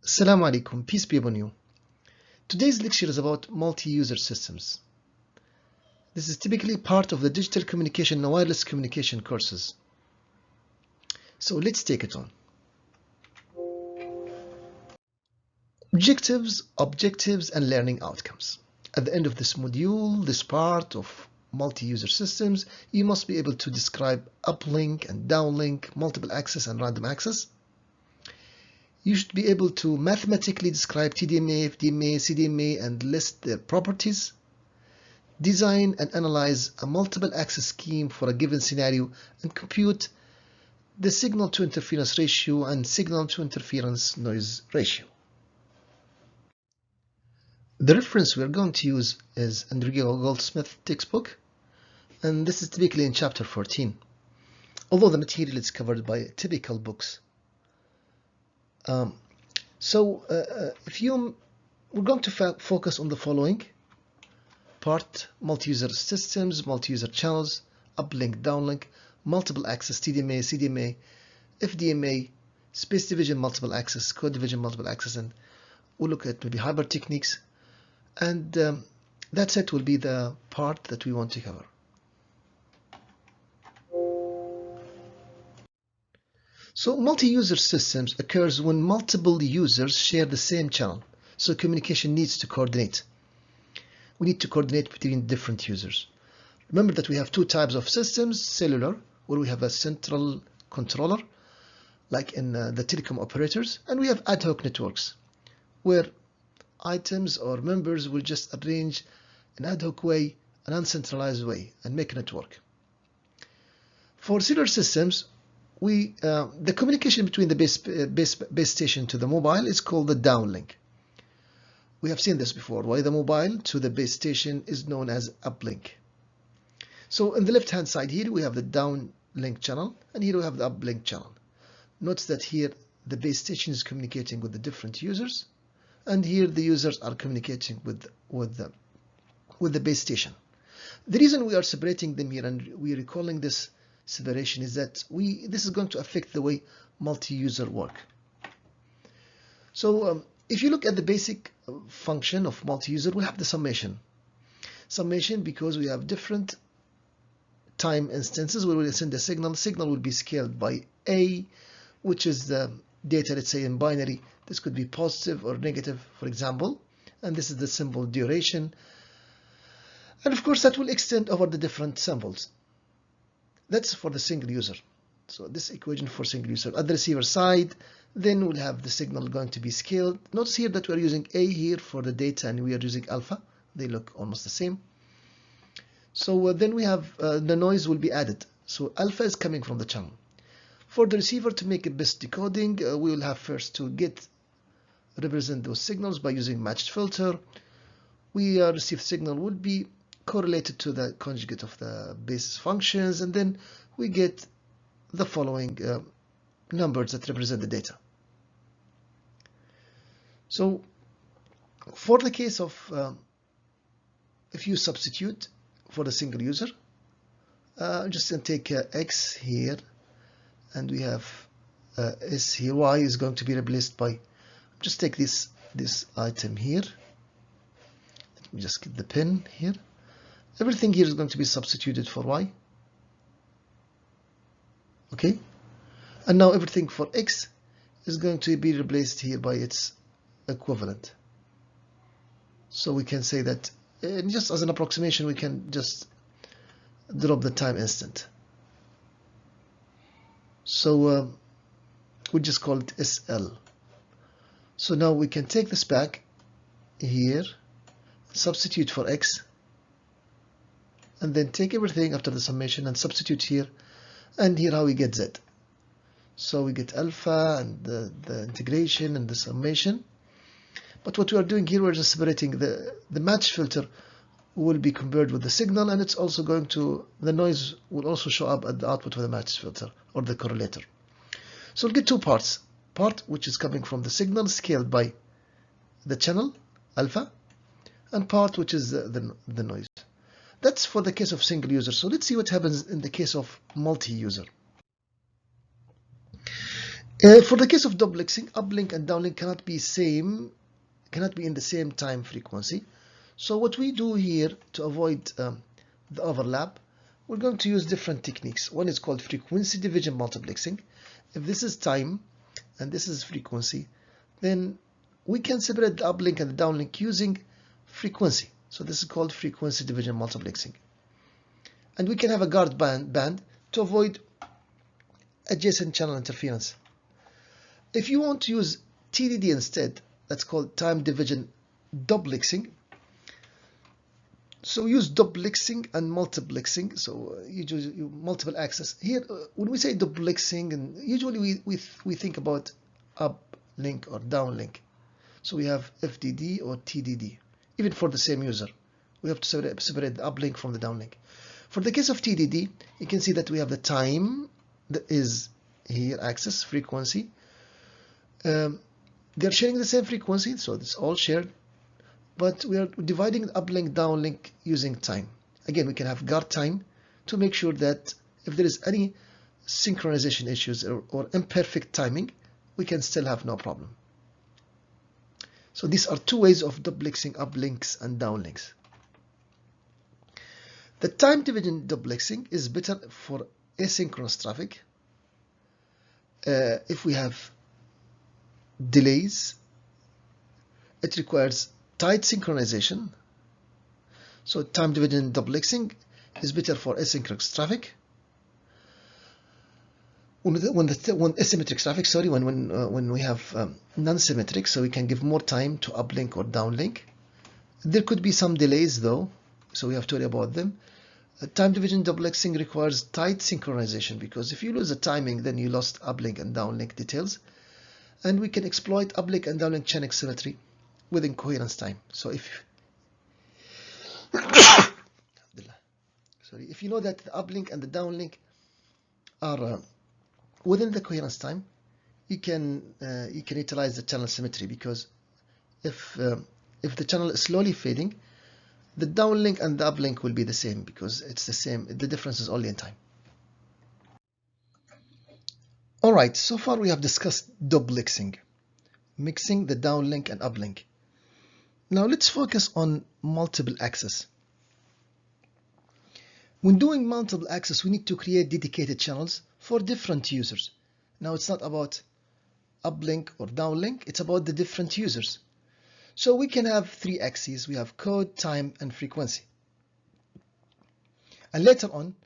Assalamu alaikum, peace be upon you. Today's lecture is about multi-user systems. This is typically part of the digital communication and wireless communication courses. So let's take it on. Objectives, and learning outcomes. At the end of this module, this part of multi-user systems, you must be able to describe uplink and downlink, multiple access and random access. You should be able to mathematically describe TDMA, FDMA, CDMA and list their properties. Design and analyze a multiple access scheme for a given scenario and compute the signal to interference ratio and signal to interference noise ratio. The reference we are going to use is Andrew Goldsmith textbook, and this is typically in chapter 14, although the material is covered by typical books. We're going to focus on the following part: multi-user systems, multi-user channels, uplink, downlink, multiple access, TDMA, CDMA, FDMA, space division, multiple access, code division, multiple access, and we'll look at maybe hybrid techniques. And that's it, will be the part that we want to cover. So multi-user systems occurs when multiple users share the same channel. So communication needs to coordinate. We need to coordinate between different users. Remember that we have two types of systems: cellular, where we have a central controller, like in the telecom operators, and we have ad hoc networks, where items or members will just arrange an ad hoc way, an uncentralized way, and make a network. For cellular systems, the communication between the base station to the mobile is called the downlink. We have seen this before, why the mobile to the base station is known as uplink. So in the left hand side here we have the downlink channel, and here we have the uplink channel. Notice that here the base station is communicating with the different users, and here the users are communicating with the base station. The reason we are separating them here and we are recalling this separation is that this is going to affect the way multi-user work. So if you look at the basic function of multi-user, we have the summation. Summation because we have different time instances where we send a signal. Signal will be scaled by A, which is the data, let's say in binary. This could be positive or negative, for example, and this is the symbol duration. And of course that will extend over the different symbols. That's for the single user. So this equation for single user. At the receiver side, then we'll have the signal going to be scaled. Notice here that we're using A here for the data and we are using alpha. They look almost the same. So then we have the noise will be added. So alpha is coming from the channel. For the receiver to make a best decoding, we will have first to represent those signals by using matched filter. We receive signal will be correlated to the conjugate of the basis functions, and then we get the following numbers that represent the data. So for the case of if you substitute for the single user, just going to take X here, and we have S here. Y is going to be replaced by, just take this item here. Let me just get the pin here. Everything here is going to be substituted for Y. Okay, and now everything for X is going to be replaced here by its equivalent. So we can say that just as an approximation, we can just drop the time instant. So we just call it SL. So now we can take this back here, substitute for X, and then take everything after the summation and substitute here, and here how we get Z. So we get alpha and the integration and the summation. But what we are doing here, we're just separating the match filter will be compared with the signal, and it's also going to, the noise will also show up at the output of the match filter or the correlator. So we'll get two parts. Part which is coming from the signal scaled by the channel alpha, and part which is the noise. That's for the case of single user. So let's see what happens in the case of multi-user. For the case of duplexing, uplink and downlink cannot be in the same time frequency. So what we do here to avoid the overlap, we're going to use different techniques. One is called frequency division multiplexing. If this is time and this is frequency, then we can separate the uplink and the downlink using frequency. So this is called frequency division multiplexing. And we can have a guard band to avoid adjacent channel interference. If you want to use TDD instead, that's called time division duplexing. So use duplexing and multiplexing. So usually multiple access. Here, when we say duplexing, and usually we think about uplink or downlink. So we have FDD or TDD. Even for the same user, we have to separate the uplink from the downlink. For the case of TDD, you can see that we have the time that is here, access frequency. They're sharing the same frequency, so it's all shared, but we are dividing the uplink downlink using time. Again, we can have guard time to make sure that if there is any synchronization issues or imperfect timing, we can still have no problem. So these are two ways of duplexing uplinks and downlinks. The time division duplexing is better for asynchronous traffic. If we have delays, it requires tight synchronization. So time division duplexing is better for asynchronous traffic. When asymmetric traffic, sorry, when we have non-symmetric, so we can give more time to uplink or downlink. There could be some delays though, so we have to worry about them. Time division duplexing requires tight synchronization, because if you lose the timing, then you lost uplink and downlink details. And we can exploit uplink and downlink chain symmetry within coherence time. So if if you know that the uplink and the downlink are within the coherence time, you can utilize the channel symmetry, because if the channel is slowly fading, the downlink and the uplink will be the same, because it's the same. The difference is only in time. All right, so far we have discussed duplexing, mixing the downlink and uplink. Now let's focus on multiple access. When doing multiple access, we need to create dedicated channels for different users. Now it's not about uplink or downlink, it's about the different users. So we can have three axes. We have code, time, and frequency. And later on,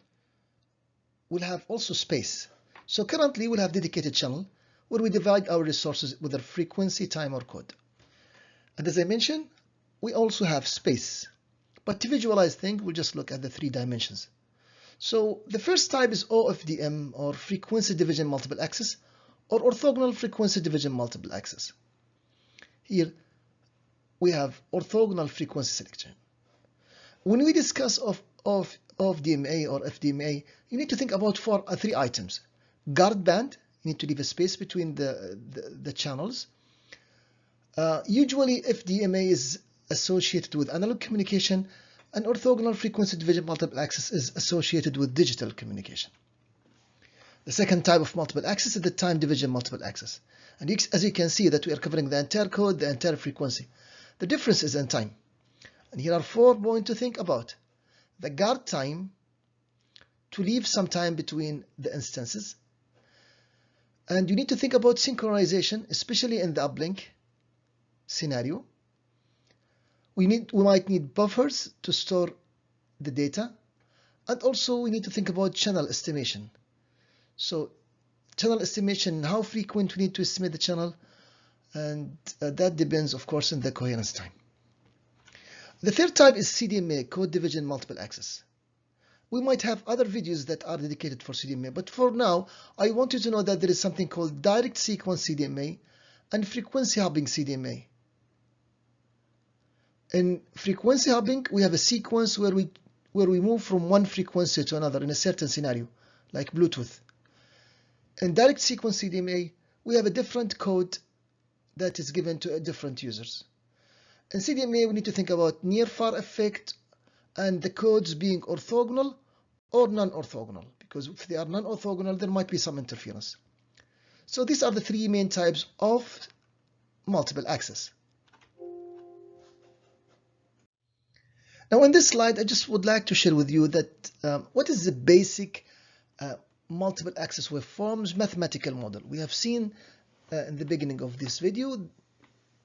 we'll have also space. So currently we'll have dedicated channel where we divide our resources whether frequency, time, or code. And as I mentioned, we also have space. But to visualize things, we'll just look at the 3 dimensions. So the first type is OFDM, or frequency division multiple access, or orthogonal frequency division multiple access. Here we have orthogonal frequency selection. When we discuss of DMA or FDMA, you need to think about 3 items. Guard band, you need to leave a space between the channels. Usually FDMA is associated with analog communication, and orthogonal frequency division multiple access is associated with digital communication. The second type of multiple access is the time division multiple access. And as you can see that we are covering the entire code, the entire frequency. The difference is in time. And here are 4 points to think about. The guard time, to leave some time between the instances. And you need to think about synchronization, especially in the uplink scenario. We might need buffers to store the data. And also we need to think about channel estimation. So channel estimation, how frequent we need to estimate the channel, and that depends, of course, on the coherence time. The third type is CDMA, code division multiple access. We might have other videos that are dedicated for CDMA, but for now, I want you to know that there is something called direct sequence CDMA and frequency hopping CDMA. In frequency hopping, we have a sequence where we move from one frequency to another in a certain scenario, like Bluetooth. In direct sequence CDMA, we have a different code that is given to different users. In CDMA, we need to think about near-far effect and the codes being orthogonal or non-orthogonal, because if they are non-orthogonal, there might be some interference. So these are the three main types of multiple access. Now in this slide, I just would like to share with you that what is the basic multiple access waveforms mathematical model. We have seen in the beginning of this video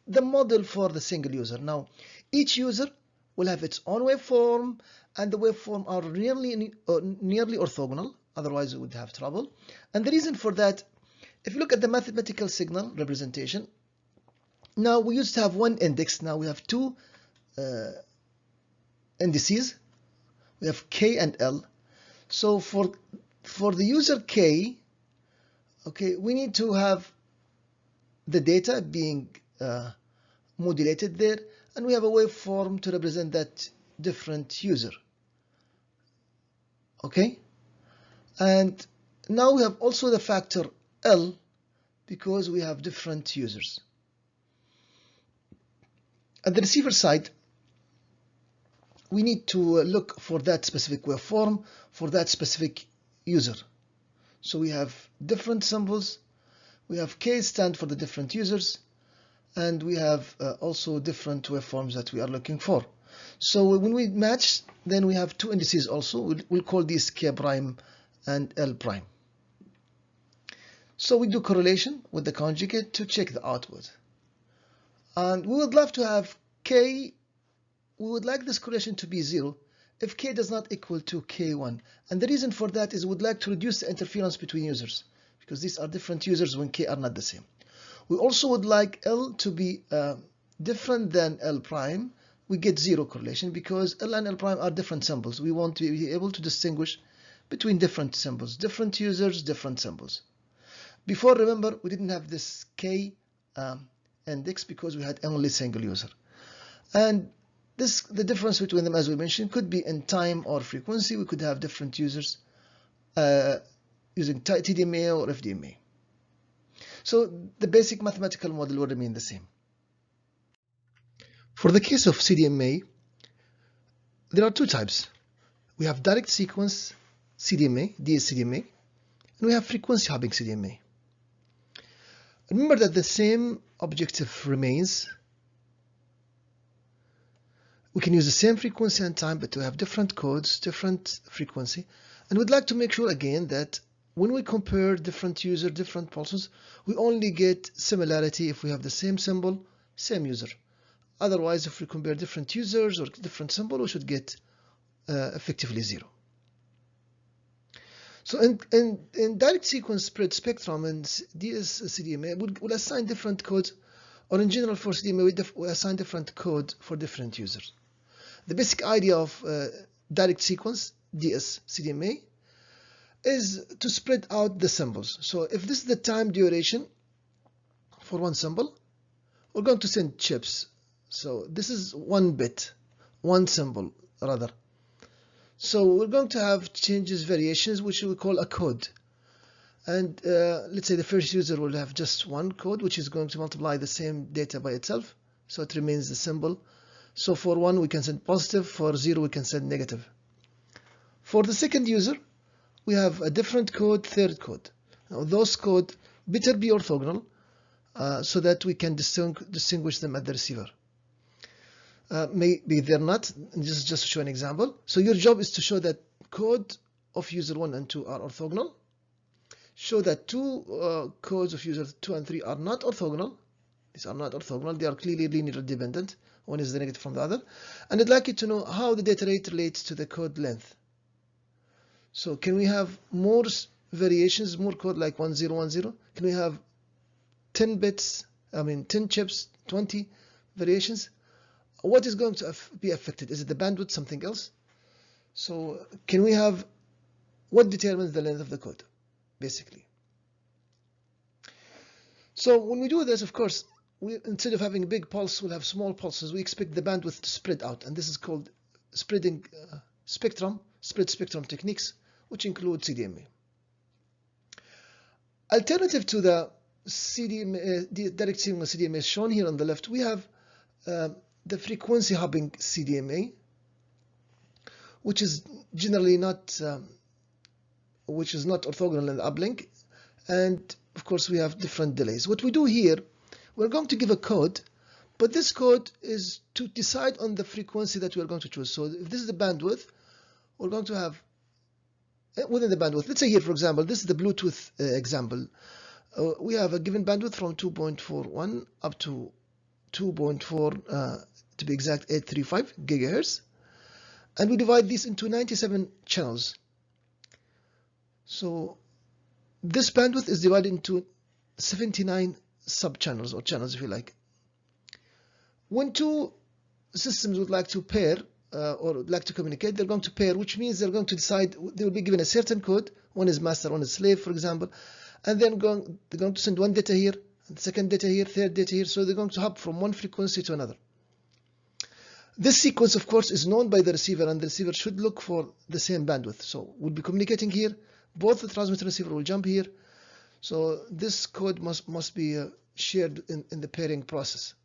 the model for the single user. Now each user will have its own waveform, and the waveform are nearly orthogonal, otherwise we would have trouble. And the reason for that, if you look at the mathematical signal representation, now we used to have one index, now we have two indices. We have K and L. So for the user K, okay, we need to have the data being modulated there, and we have a waveform to represent that different user. Okay, and now we have also the factor L because we have different users. At the receiver side, we need to look for that specific waveform for that specific user. So we have different symbols. We have K stand for the different users, and we have also different waveforms that we are looking for. So when we match, then we have two indices also. We'll call these K prime and L prime. So we do correlation with the conjugate to check the output. And we would love to have K, we would like this correlation to be 0 if K does not equal to K1. And the reason for that is we would like to reduce the interference between users, because these are different users when K are not the same. We also would like L to be different than L prime. We get 0 correlation because L and L prime are different symbols. We want to be able to distinguish between different symbols, different users, different symbols. Before, remember, we didn't have this K index because we had only single user. And the difference between them, as we mentioned, could be in time or frequency. We could have different users using TDMA or FDMA. So the basic mathematical model will remain the same. For the case of CDMA, there are two types. We have direct sequence CDMA, DS-CDMA, and we have frequency hopping CDMA. Remember that the same objective remains. We can use the same frequency and time, but we have different codes, different frequency. And we'd like to make sure again that when we compare different user, different pulses, we only get similarity if we have the same symbol, same user. Otherwise, if we compare different users or different symbol, we should get effectively 0. So in direct sequence spread spectrum and DS-CDMA, we'll assign different codes, or in general for CDMA, we assign different code for different users. The basic idea of direct sequence DS-CDMA is to spread out the symbols. So if this is the time duration for one symbol, we're going to send chips. So this is 1 bit, one symbol rather. So we're going to have changes, variations, which we call a code. And let's say the first user will have just one code, which is going to multiply the same data by itself. So it remains the symbol. So for 1, we can send positive. For 0, we can send negative. For the second user, we have a different code, third code. Now those code better be orthogonal so that we can distinguish them at the receiver. Maybe they're not, just to show an example. So your job is to show that code of user 1 and 2 are orthogonal. Show that two codes of user 2 and 3 are not orthogonal. These are not orthogonal. They are clearly linear dependent. One is the negative from the other. And I'd like you to know how the data rate relates to the code length. So can we have more variations, more code like 1010? Can we have 10 bits, 10 chips, 20 variations? What is going to be affected? Is it the bandwidth, something else? So can we have, what determines the length of the code, basically? So when we do this, of course, instead of having a big pulse, we'll have small pulses. We expect the bandwidth to spread out, and this is called spreading spectrum, spread spectrum techniques, which include CDMA. Alternative to the CDMA, the direct sequence CDMA shown here on the left, we have the frequency hopping CDMA, which is generally not, which is not orthogonal in the uplink. And of course, we have different delays. What we do here, we're going to give a code, but this code is to decide on the frequency that we're going to choose. So if this is the bandwidth, we're going to have within the bandwidth. Let's say here, for example, this is the Bluetooth example. We have a given bandwidth from 2.41 up to 2.4, to be exact, 835 gigahertz. And we divide these into 97 channels. So this bandwidth is divided into 79 sub-channels, or channels if you like. When two systems would like to pair or would like to communicate, they're going to pair, which means they're going to decide, they will be given a certain code. One is master, one is slave, for example. And then they're going to send one data here, second data here, third data here. So they're going to hop from one frequency to another. This sequence, of course, is known by the receiver, and the receiver should look for the same bandwidth. So we'll be communicating here. Both the transmitter and receiver will jump here. So this code must be shared in the pairing process.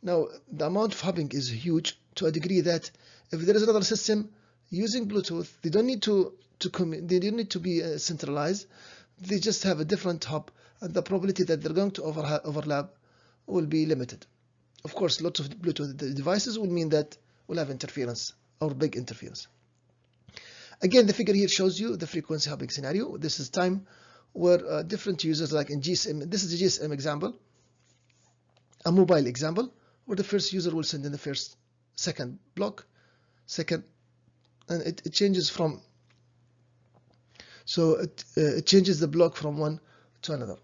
Now, the amount of hopping is huge to a degree that if there is another system using Bluetooth, they don't need to be centralized. They just have a different hop, and the probability that they're going to overlap will be limited. Of course, lots of Bluetooth devices will mean that we'll have interference, or big interference. Again, the figure here shows you the frequency hopping scenario. This is time where different users, like in GSM, this is a GSM example, a mobile example, where the first user will send in the second block, and it changes from, so it changes the block from one to another.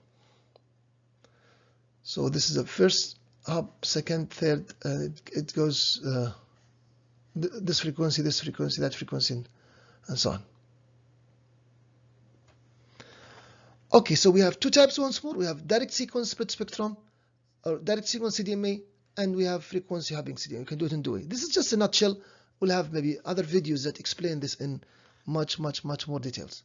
So this is the first hop, second, third, it goes this frequency, that frequency, and so on. Okay, so we have two types once more. We have direct sequence split spectrum, or direct sequence CDMA, and we have frequency hopping CDMA. You can do it in two ways. This is just a nutshell. We'll have maybe other videos that explain this in much more details.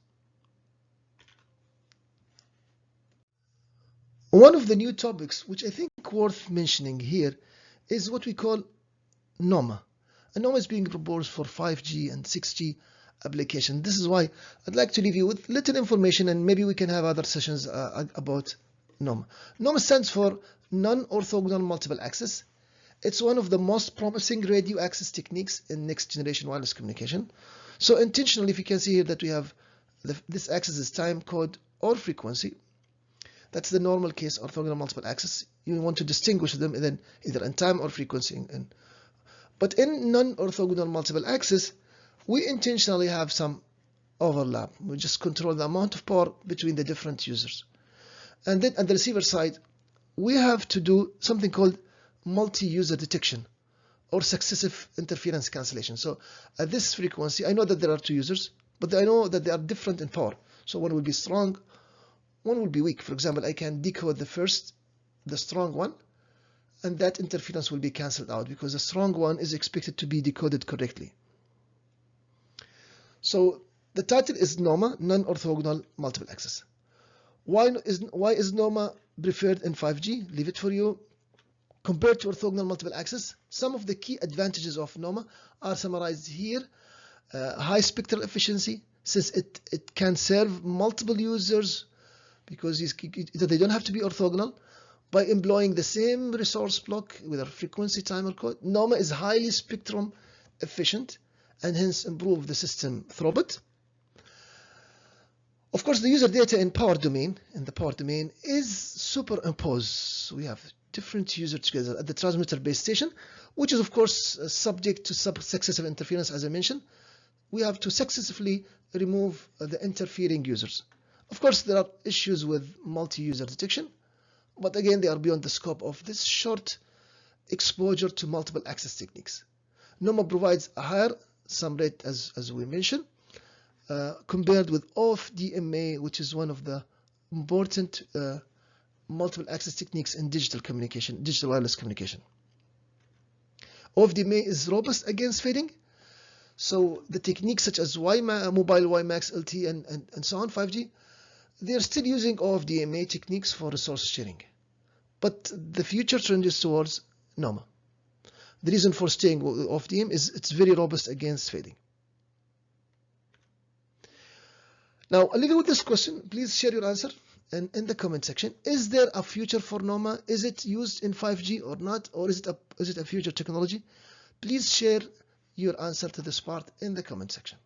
One of the new topics, which I think worth mentioning here, is what we call NOMA. And NOMA is being proposed for 5G and 6G application. This is why I'd like to leave you with little information, and maybe we can have other sessions about NOMA. NOMA stands for non-orthogonal multiple access. It's one of the most promising radio access techniques in next generation wireless communication. So intentionally, if you can see here that we have this access is time, code, or frequency. That's the normal case orthogonal multiple access. You want to distinguish them then either in time or frequency. But in non-orthogonal multiple access, we intentionally have some overlap. We just control the amount of power between the different users. And then at the receiver side, we have to do something called multi-user detection or successive interference cancellation. So at this frequency, I know that there are two users, but I know that they are different in power. So one will be strong, one will be weak. For example, I can decode the strong one, and that interference will be cancelled out because the strong one is expected to be decoded correctly. So the title is NOMA, non-orthogonal multiple access. Why is NOMA preferred in 5G? Leave it for you. Compared to orthogonal multiple access, some of the key advantages of NOMA are summarized here. High spectral efficiency, since it can serve multiple users because they don't have to be orthogonal. By employing the same resource block, whether frequency, time, or code, NOMA is highly spectrum efficient and hence improve the system throughput. Of course, the user data in the power domain is superimposed. So we have different users together at the transmitter base station, which is of course subject to successive interference. As I mentioned, we have to successively remove the interfering users. Of course, there are issues with multi-user detection, but again, they are beyond the scope of this short exposure to multiple access techniques. NOMA provides a higher sum rate, as we mentioned, compared with FDMA, which is one of the important multiple access techniques in digital wireless communication. FDMA is robust against fading. So the techniques such as mobile WiMAX, LTE, and so on, 5G, they are still using FDMA techniques for resource sharing. But the future trend is towards NOMA. The reason for staying with FDM is it's very robust against fading. Now, I'll leave you with this question. Please share your answer in the comment section. Is there a future for NOMA? Is it used in 5G or not? Or is it a future technology? Please share your answer to this part in the comment section.